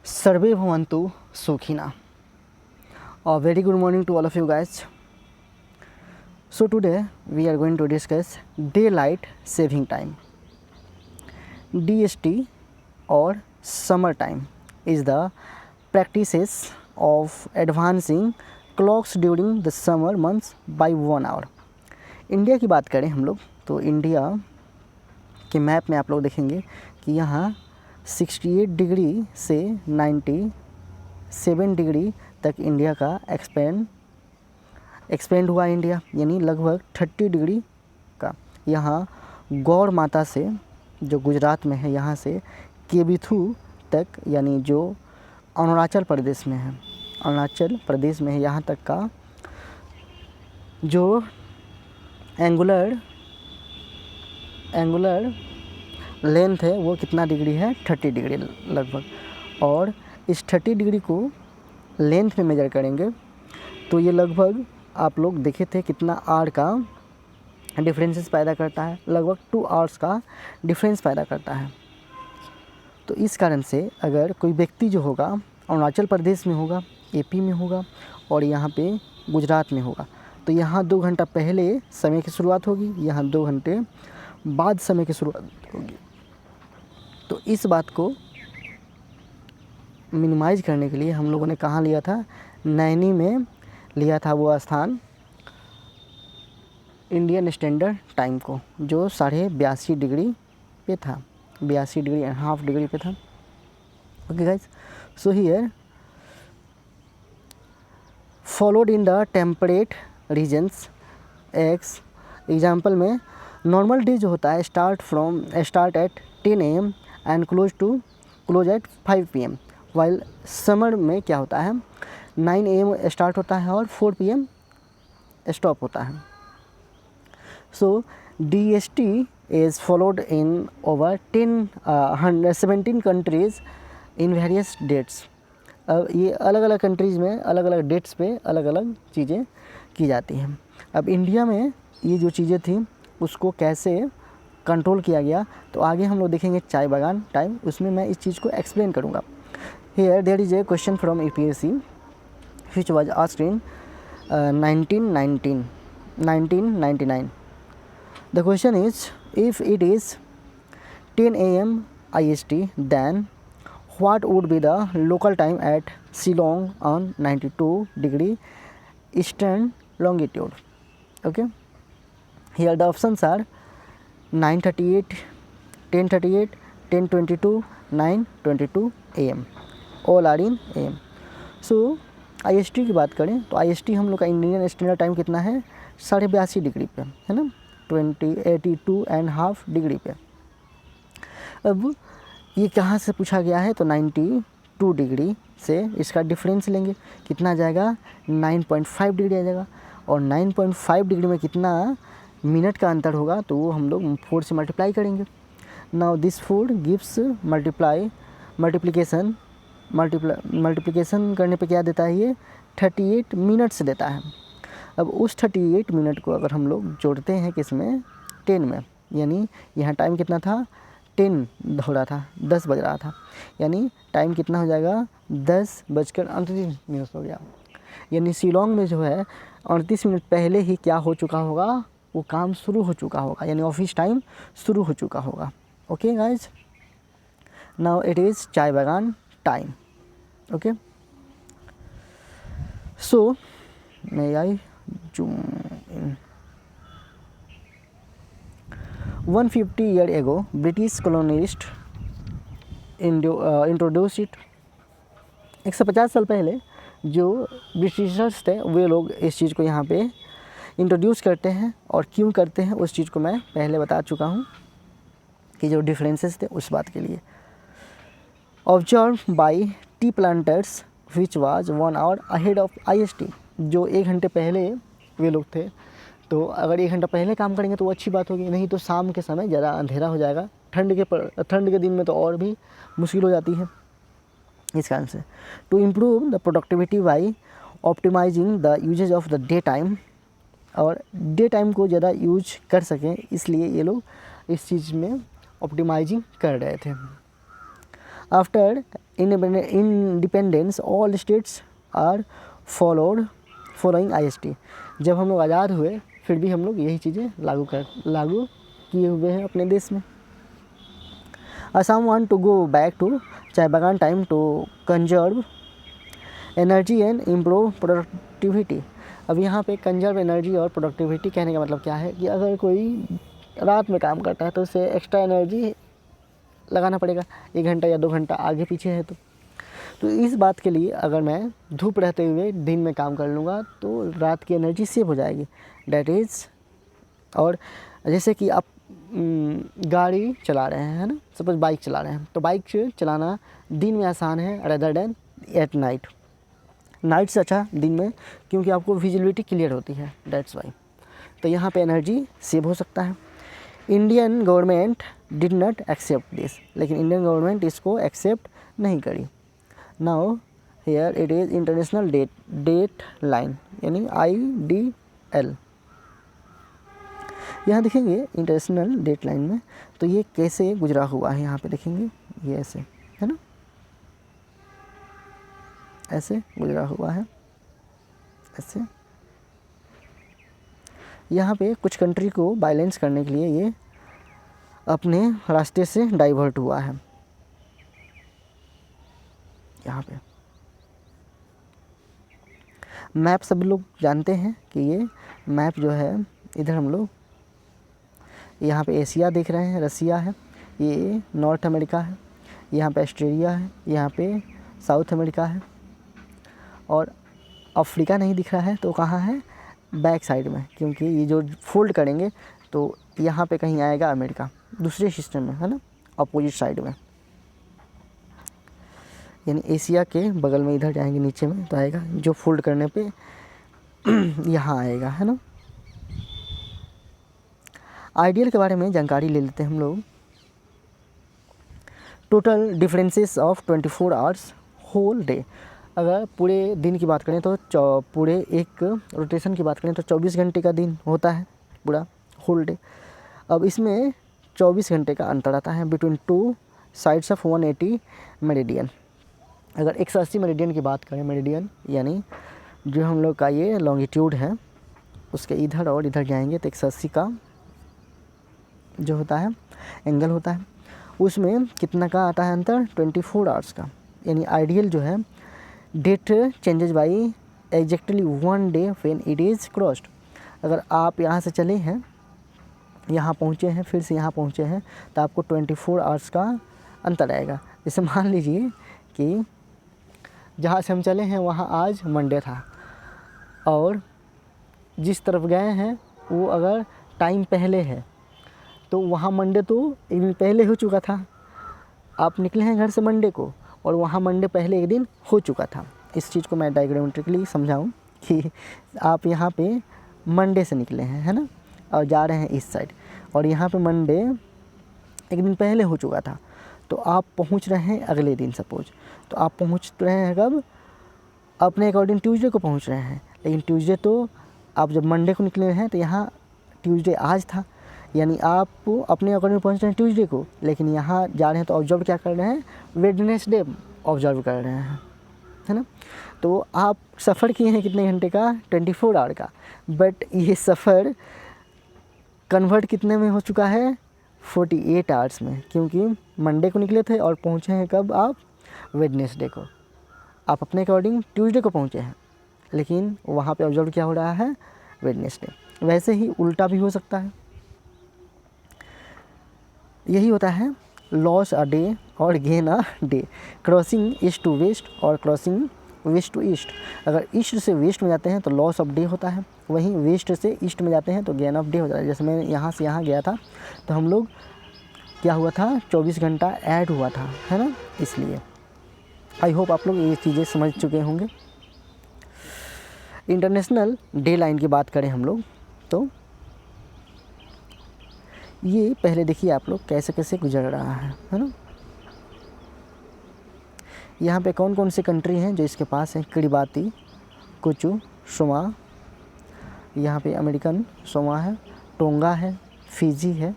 सर्वे भवन्तु सुखिनः. A very good morning to all of you guys. So today we are going to discuss daylight saving time. DST or summer time is the practices of advancing clocks during the summer months by 1 hour. India की बात करें हम लोग तो India के map में आप लोग देखेंगे कि यहाँ 68 डिग्री से 97 डिग्री तक इंडिया का एक्सपेंड हुआ इंडिया, यानी लगभग 30 डिग्री का. यहाँ गौड़ माता से जो गुजरात में है, यहाँ से केबिथू तक, यानी जो अरुणाचल प्रदेश में है, यहाँ तक का जो एंगुलर लेंथ है वो कितना डिग्री है, 30 डिग्री लगभग. और इस 30 डिग्री को लेंथ में मेजर करेंगे तो ये लगभग आप लोग देखे थे कितना आवर का डिफरेंसेस पैदा करता है, लगभग 2 आवर्स का डिफरेंस पैदा करता है. तो इस कारण से अगर कोई व्यक्ति जो होगा अरुणाचल प्रदेश में होगा, एपी में होगा और यहाँ पे गुजरात में होगा, तो यहाँ 2 घंटा पहले समय की शुरुआत होगी, यहाँ 2 घंटे बाद समय की शुरुआत होगी. तो इस बात को मिनिमाइज करने के लिए हम लोगों ने कहाँ लिया था, नैनी में लिया था वो स्थान इंडियन स्टैंडर्ड टाइम को, जो 82.5 डिग्री पे था, 82.5 डिग्री पे था. Okay guys, so here followed in the temperate regions. Example में नॉर्मल डे जो होता है start at 10 AM and close at 5 PM. While summer में क्या होता है, 9 AM स्टार्ट होता है और 4 PM स्टॉप होता है. So DST is followed in over 17 countries in various dates. अब ये अलग अलग कंट्रीज़ में अलग अलग डेट्स पे अलग अलग चीज़ें की जाती हैं. अब इंडिया में ये जो चीज़ें थी उसको कैसे कंट्रोल किया गया, तो आगे हम लोग देखेंगे चाय बागान टाइम, उसमें मैं इस चीज़ को एक्सप्लेन करूँगा. Here there is a question from UPSC which was asked in 1999. The question is, if it is 10 AM IST, then what would be the local time at Shillong on 92 degree eastern longitude? Okay, here the options are 9:38, 10:38, 10:22, 9:22 AM. All are in AM. So IST की बात करें तो IST हम लोग का Indian standard time कितना है, 82.5 degree पे है ना, 82.5 डिग्री पे. अब ये कहाँ से पूछा गया है, तो 92 डिग्री से इसका डिफरेंस लेंगे, कितना आ जाएगा, 9.5 डिग्री आ जाएगा. और 9.5 डिग्री में कितना मिनट का अंतर होगा, तो वो हम लोग 4 से मल्टीप्लाई करेंगे. नाउ दिस 4 गिव्स मल्टीप्लिकेशन करने पे क्या देता है, ये 38 मिनट्स देता है. अब उस 38 मिनट को अगर हम लोग जोड़ते हैं किसमें, 10 में, यानी यहाँ टाइम कितना था, 10 हो रहा था, 10 बज रहा था, यानी टाइम कितना हो जाएगा, 10:38 हो गया. यानी शिलोंग में जो है 38 मिनट पहले ही क्या हो चुका होगा, वो काम शुरू हो चुका होगा, यानी ऑफिस टाइम शुरू हो चुका होगा. Okay guys, now it is चाय bagan time. Okay, so may I zoom in. 150 years ago, British colonists introduced it. 150 साल पहले जो ब्रिटिशर्स थे वे लोग इस चीज़ को यहाँ पे इंट्रोड्यूस करते हैं, और क्यों करते हैं उस चीज़ को मैं पहले बता चुका हूँ कि जो डिफरेंसेस थे उस बात के लिए. Observe by tea planters which was 1 hour ahead of IST. जो 1 घंटे पहले वे लोग थे, तो अगर 1 घंटा पहले काम करेंगे तो वो अच्छी बात होगी, नहीं तो शाम के समय ज़्यादा अंधेरा हो जाएगा. ठंड के दिन में तो और भी मुश्किल हो जाती है. इस कारण से to improve the productivity by optimizing the usages of the day time, और डे टाइम को ज़्यादा यूज कर सकें, इसलिए ये लोग इस चीज़ में ऑप्टिमाइजिंग कर रहे थे. After independence all states are following IST। जब हम लोग आज़ाद हुए फिर भी हम लोग यही चीज़ें लागू किए हुए हैं अपने देश में। Assam want to go back to chai bagan time to conserve energy and improve productivity. अब यहाँ पे कंजर्व एनर्जी और प्रोडक्टिविटी कहने का मतलब क्या है कि अगर कोई रात में काम करता है तो उसे एक्स्ट्रा एनर्जी लगाना पड़ेगा, 1 घंटा या 2 घंटा आगे पीछे है तो इस बात के लिए अगर मैं धूप रहते हुए दिन में काम कर लूँगा तो रात की एनर्जी सेव हो जाएगी, डैट इज़। और जैसे कि आप गाड़ी चला रहे हैं, है ना, सपोज बाइक चला रहे हैं तो बाइक चलाना दिन में आसान है rather than at night. Night से अच्छा दिन में, क्योंकि आपको विजिबिलिटी क्लियर होती है, दैट्स वाई। तो यहाँ पे एनर्जी सेव हो सकता है। Indian government did not accept this, लेकिन इंडियन गवर्नमेंट इसको एक्सेप्ट नहीं करी। Now here it is international date line यानी IDL। यहाँ देखेंगे इंटरनेशनल डेट लाइन में तो ये कैसे गुजरा हुआ है, यहाँ पे देखेंगे ये ऐसे है ना, ऐसे गुजरा हुआ है ऐसे। यहाँ पे कुछ कंट्री को बैलेंस करने के लिए ये अपने रास्ते से डाइवर्ट हुआ है। यहाँ पे मैप सब लोग जानते हैं कि ये मैप जो है, इधर हम लोग यहाँ पे एशिया देख रहे हैं, रसिया है, ये नॉर्थ अमेरिका है, यहाँ पे ऑस्ट्रेलिया है, यहाँ पे साउथ अमेरिका है, और अफ्रीका नहीं दिख रहा है तो कहाँ है, बैक साइड में, क्योंकि ये जो फोल्ड करेंगे तो यहाँ पे कहीं आएगा अमेरिका, दूसरे सिस्टम में, है ना, अपोजिट साइड में, यानी एशिया के बगल में इधर जाएंगे नीचे में तो आएगा, जो फोल्ड करने पे यहाँ आएगा, है ना। आइडियल के बारे में जानकारी ले लेते हैं हम लोग। Total differences of 24 hours whole day. अगर पूरे दिन की बात करें तो पूरे एक रोटेशन की बात करें तो 24 घंटे का दिन होता है पूरा होल डे। अब इसमें 24 घंटे का अंतर आता है बिटवीन 2 साइड्स ऑफ 180 मेरिडियन। अगर 180 मेरिडियन की बात करें, मेरिडियन यानी जो हम लोग का ये लॉन्गिट्यूड है उसके इधर और इधर जाएंगे तो 180 का जो होता है एंगल होता है, उसमें कितना का आता है अंतर, 24 आवर्स का। यानी आइडियल जो है date changes by exactly 1 day when it is crossed. अगर आप यहाँ से चले हैं, यहाँ पहुँचे हैं, फिर से यहाँ पहुँचे हैं तो आपको 24 आवर्स का अंतर आएगा। जैसे मान लीजिए कि जहाँ से हम चले हैं वहाँ आज मंडे था और जिस तरफ गए हैं वो अगर टाइम पहले है तो वहाँ मंडे तो एक दिन पहले हो चुका था। आप निकले हैं घर से मंडे को और वहाँ मंडे पहले एक दिन हो चुका था। इस चीज़ को मैं डायग्रामेट्रिकली समझाऊं कि आप यहाँ पे मंडे से निकले हैं, है ना, और जा रहे हैं इस साइड, और यहाँ पे मंडे एक दिन पहले हो चुका था तो आप पहुँच रहे हैं अगले दिन सपोज, तो आप पहुँच रहे हैं कब, अपने अकॉर्डिंग ट्यूसडे को पहुँच रहे हैं। लेकिन ट्यूसडे तो आप जब मंडे को निकले हैं तो यहाँ ट्यूसडे आज था, यानी आप अपने अकॉर्डिंग पहुँच रहे हैं ट्यूसडे को, लेकिन यहाँ जा रहे हैं तो ऑब्जर्व क्या कर रहे हैं, वेडनेसडे ऑब्जर्व कर रहे हैं, है ना। तो आप सफ़र किए हैं कितने घंटे का, 24 आवर का, बट ये सफ़र कन्वर्ट कितने में हो चुका है, 48 आवर्स में, क्योंकि मंडे को निकले थे और पहुँचे हैं कब आप, वेडनेसडे को। आप अपने अकॉर्डिंग ट्यूसडे को पहुँचे हैं लेकिन वहाँ पे ऑब्जर्व क्या हो रहा है, वेडनेसडे। वैसे ही उल्टा भी हो सकता है, यही होता है लॉस अ डे और gain a day. Crossing east to west और क्रॉसिंग वेस्ट टू ईस्ट। अगर ईस्ट से वेस्ट में जाते हैं तो लॉस ऑफ डे होता है, वहीं वेस्ट से ईस्ट में जाते हैं तो गेन ऑफ डे हो जाता है। जैसे मैं यहाँ से यहाँ गया था तो हम लोग क्या हुआ था, 24 घंटा ऐड हुआ था, है ना, इसलिए। आई होप आप लोग ये चीज़ें समझ चुके होंगे। इंटरनेशनल डे लाइन की बात करें हम लोग तो ये पहले देखिए आप लोग कैसे कैसे गुजर रहा है ना। यहाँ पे कौन कौन से कंट्री हैं जो इसके पास हैं, किरिबाती, कुचू, सोमा, यहाँ पे अमेरिकन सोमा है, टोंगा है, फिजी है।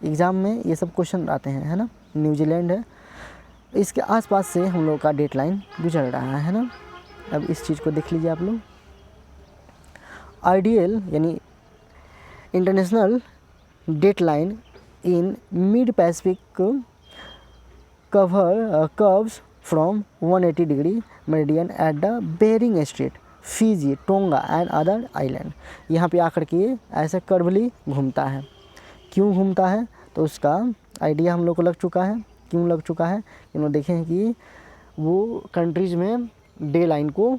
एग्ज़ाम में ये सब क्वेश्चन आते हैं, है ना। न्यूजीलैंड है, इसके आसपास से हम लोग का डेडलाइन गुजर रहा है ना। अब इस चीज़ को देख लीजिए आप लोग। आइडियल यानी international deadline in mid Pacific curves from 180 degree meridian at the Bering Strait, Fiji, tonga and other island. यहाँ पे आकर के ऐसे कर्वली घूमता है। क्यों घूमता है तो उसका आइडिया हम लोग को लग चुका है। क्यों लग चुका है, इन्होंने देखे हैं कि वो कंट्रीज़ में डे लाइन को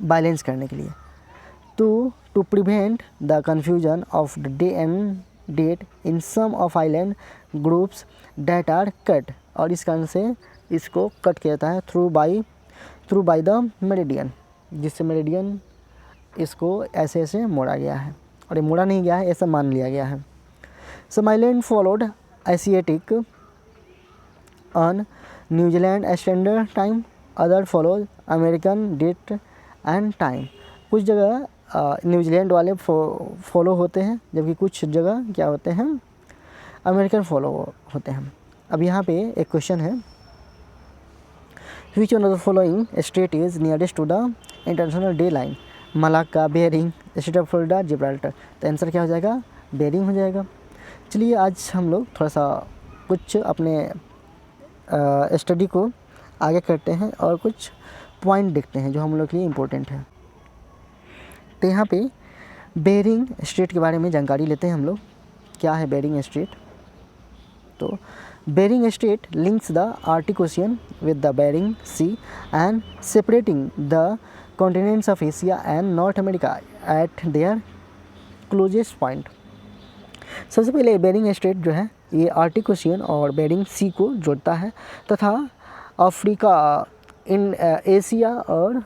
बैलेंस करने के लिए to prevent the confusion of the day and date in some of island groups that are cut, और इस कारण से इसको कट किया जाता है थ्रू बाय द मेरिडियन, जिससे मेरिडियन इसको ऐसे ऐसे मोड़ा गया है, और ये मोड़ा नहीं गया है, ऐसा मान लिया गया है। Some island followed Asiatic on New Zealand standard time, other follow American date and time. कुछ जगह न्यूजीलैंड वाले फॉलो होते हैं, जबकि कुछ जगह क्या होते हैं, अमेरिकन फॉलो होते हैं। अब यहाँ पे एक क्वेश्चन है, which one of the following strait is nearest to the international day line, Malacca, Bering, strait of Florida, Gibraltar. तो आंसर क्या हो जाएगा, बेरिंग हो जाएगा। चलिए आज हम लोग थोड़ा सा कुछ अपने स्टडी को आगे करते हैं और कुछ पॉइंट देखते हैं जो हम लोग के लिए इम्पोर्टेंट है। तो यहाँ पे बेरिंग स्ट्रेट के बारे में जानकारी लेते हैं हम लोग। क्या है बेरिंग स्ट्रेट, तो Bering strait links the Arctic ocean with the Bering sea and separating the continents of Asia and North America at their closest point. सबसे पहले बेरिंग स्ट्रेट जो है ये आर्टिक ओशियन और बेरिंग सी को जोड़ता है तथा अफ्रीका, इन एशिया और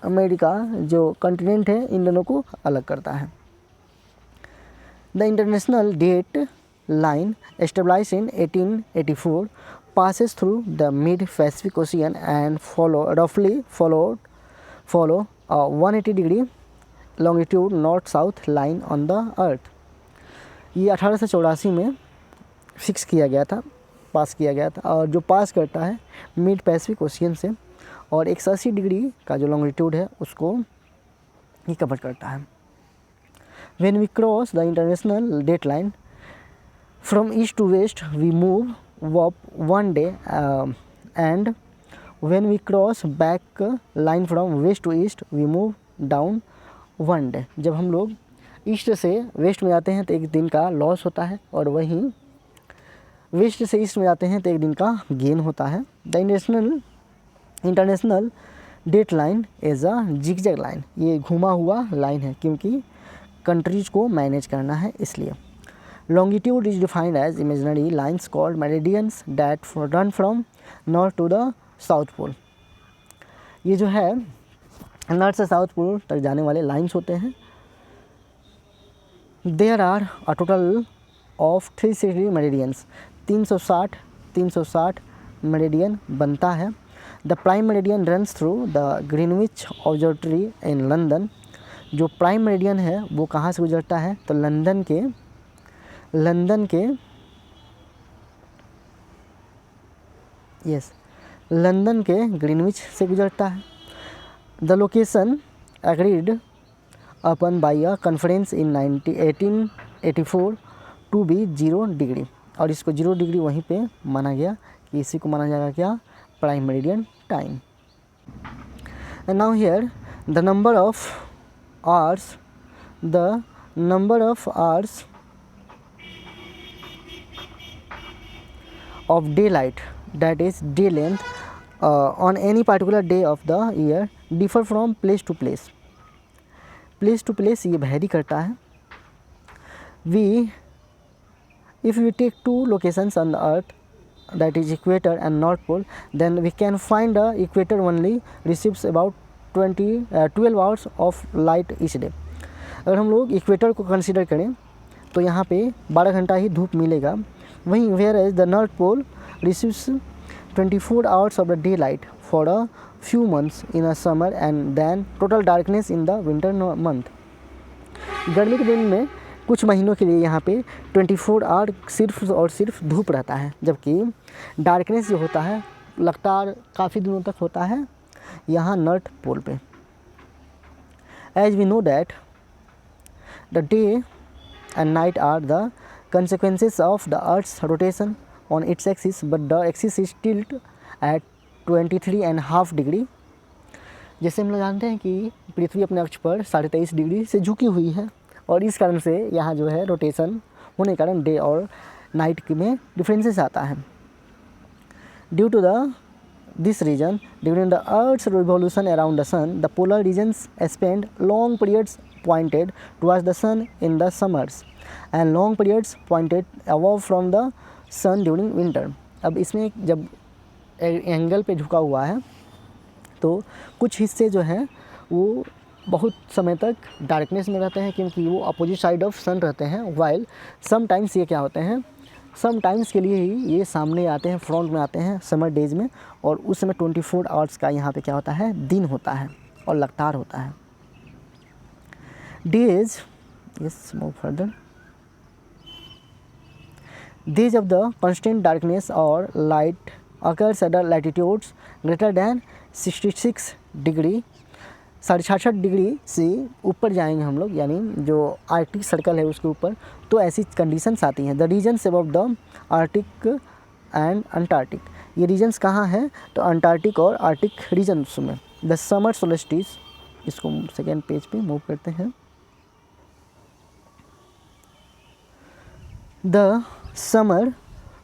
अमेरिका जो कॉन्टिनेंट है इन दोनों को अलग करता है। The international date line established in 1884 passes through the mid-Pacific Ocean and roughly follow a 180 degree longitude north-south line on the earth। ये 1884 में फिक्स किया गया था, पास किया गया था, और जो पास करता है मिड पैसिफिक ओशियन से, और 180 डिग्री का जो लॉन्गिट्यूड है उसको ये कवर करता है। When we cross the international date line from east to west we move up one day, and when we cross back line from west to east we move down one day। जब हम लोग east से west में जाते हैं तो एक दिन का लॉस होता है, और वहीं वेस्ट से ईस्ट में जाते हैं तो एक दिन का गेन होता है। The international date line is a zigzag line, ये घुमा हुआ लाइन है क्योंकि कंट्रीज़ को मैनेज करना है इसलिए। Longitude is defined as imaginary lines called meridians that run from north to the south pole। ये जो है नॉर्थ से साउथ पोल तक जाने वाले लाइंस होते हैं। There are a total of 360 meridians, 360 meridian बनता है। The prime meridian runs through the Greenwich Observatory in London। जो प्राइम मेरिडियन है वो कहाँ से गुजरता है, तो लंदन के ग्रीनविच से गुजरता है। The location agreed upon by a conference in 1884 to be 0 degree, और इसको 0 डिग्री वहीं पे माना गया कि इसी को माना जाएगा क्या, prime meridian time. And now here the number of hours of daylight, that is day length, on any particular day of the year differ from place to place। ये vary करता है। If we take two locations on the earth, that is equator and north pole, then we can find the equator only receives about 12 hours of light each day। अगर हम लोग equator को consider करें तो यहाँ पे 12 घंटा ही धूप मिलेगा, वहीं whereas the North Pole receives 24 hours of the daylight for a few months in a summer and then total darkness in the winter month। गर्मी के दिन में कुछ महीनों के लिए यहाँ पे 24 आवर सिर्फ और सिर्फ धूप रहता है, जबकि डार्कनेस जो होता है लगातार काफ़ी दिनों तक होता है यहाँ नॉर्थ पोल पे। As we know that the day and night are the consequences of the Earth's rotation on its axis, but the axis is tilt at 23.5 degree. जैसे हम लोग जानते हैं कि पृथ्वी अपने अक्ष पर 23.5 डिग्री से झुकी हुई है, और इस कारण से यहाँ जो है रोटेशन होने के कारण डे और नाइट में डिफरेंसेस आता है। Due to this reason during the earth's revolution around the sun the polar regions spend long periods pointed towards the sun in the summers and long periods pointed above from the sun during winter. अब इसमें जब angle पे झुका हुआ है तो कुछ हिस्से जो हैं वो बहुत समय तक डार्कनेस में रहते हैं, क्योंकि वो अपोजिट साइड ऑफ सन रहते हैं। वाइल समटाइम्स ये क्या होते हैं, समटाइम्स के लिए ही ये सामने आते हैं, फ्रंट में आते हैं समर डेज में, और उस समय 24 आवर्स का यहाँ पे क्या होता है, दिन होता है और लगातार होता है। Days yes move further days of the constant darkness or light occurs at the latitudes greater than 66 degree, 66 degree से ऊपर जाएंगे हम लोग, यानी जो आर्कटिक सर्कल है उसके ऊपर, तो ऐसी कंडीशंस आती हैं। The regions above the Arctic and Antarctic, ये रीजन्स कहाँ हैं, तो अंटार्कटिक और आर्कटिक रीजन्स में। द समर सोल्स्टिस, इसको सेकेंड पेज पे मूव करते हैं। द summer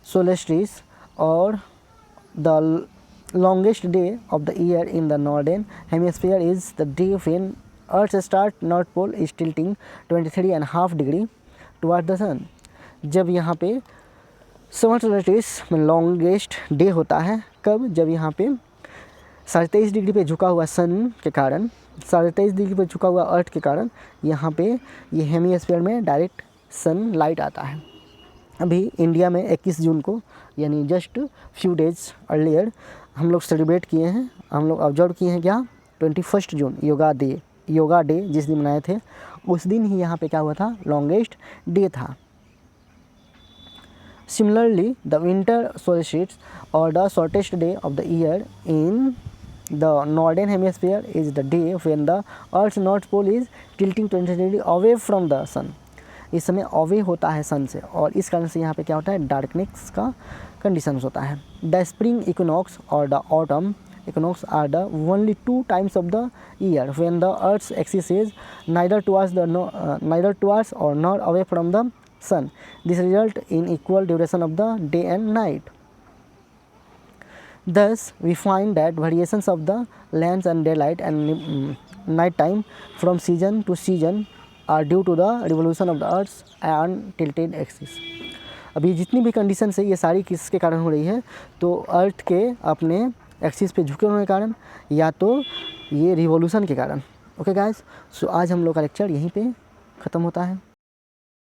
solstice or the longest day of the year in the northern hemisphere is the day when Earth's start north pole is tilting 23.5 degree toward the sun। जब यहाँ पे summer solstice में longest day होता है, कब, जब यहाँ पे 23.5 डिग्री पे झुका हुआ सन के कारण, 23.5 डिग्री पे झुका हुआ अर्थ के कारण यहाँ पे ये हेमिस्फीयर में डायरेक्ट सन लाइट आता है। अभी इंडिया में 21 जून को, यानी जस्ट फ्यू डेज अर्लियर हम लोग सेलिब्रेट किए हैं, हम लोग ऑब्जर्व किए हैं क्या, 21 जून योगा डे जिस दिन मनाए थे, उस दिन ही यहाँ पे क्या हुआ था, लॉन्गेस्ट डे था। सिमिलरली द विंटर सोल्स्टिस और the shortest day of the year in the northern hemisphere is the day when the earth's north pole is tilting 20 degree away from the sun. इस समय away होता है सन से, और इस कारण से यहाँ पे क्या होता है, डार्कनेस का कंडीशंस होता है। द स्प्रिंग इक्विनॉक्स और the autumn equinox are the only 2 times of the year when the earth's axis is neither towards और not away from the sun. This result in equal duration of the day and night. Thus we find that variations of the length and daylight and night time from season to season are due to the revolution of the Earth's and tilted axis। अभी जितनी भी condition है ये सारी किसके कारण हो रही है, तो अर्थ के अपने एक्सिस पे झुके होने के कारण, या तो ये रिवॉल्यूशन के कारण। ओके गाइस, सो आज हम लोग का लेक्चर यहीं पे ख़त्म होता है।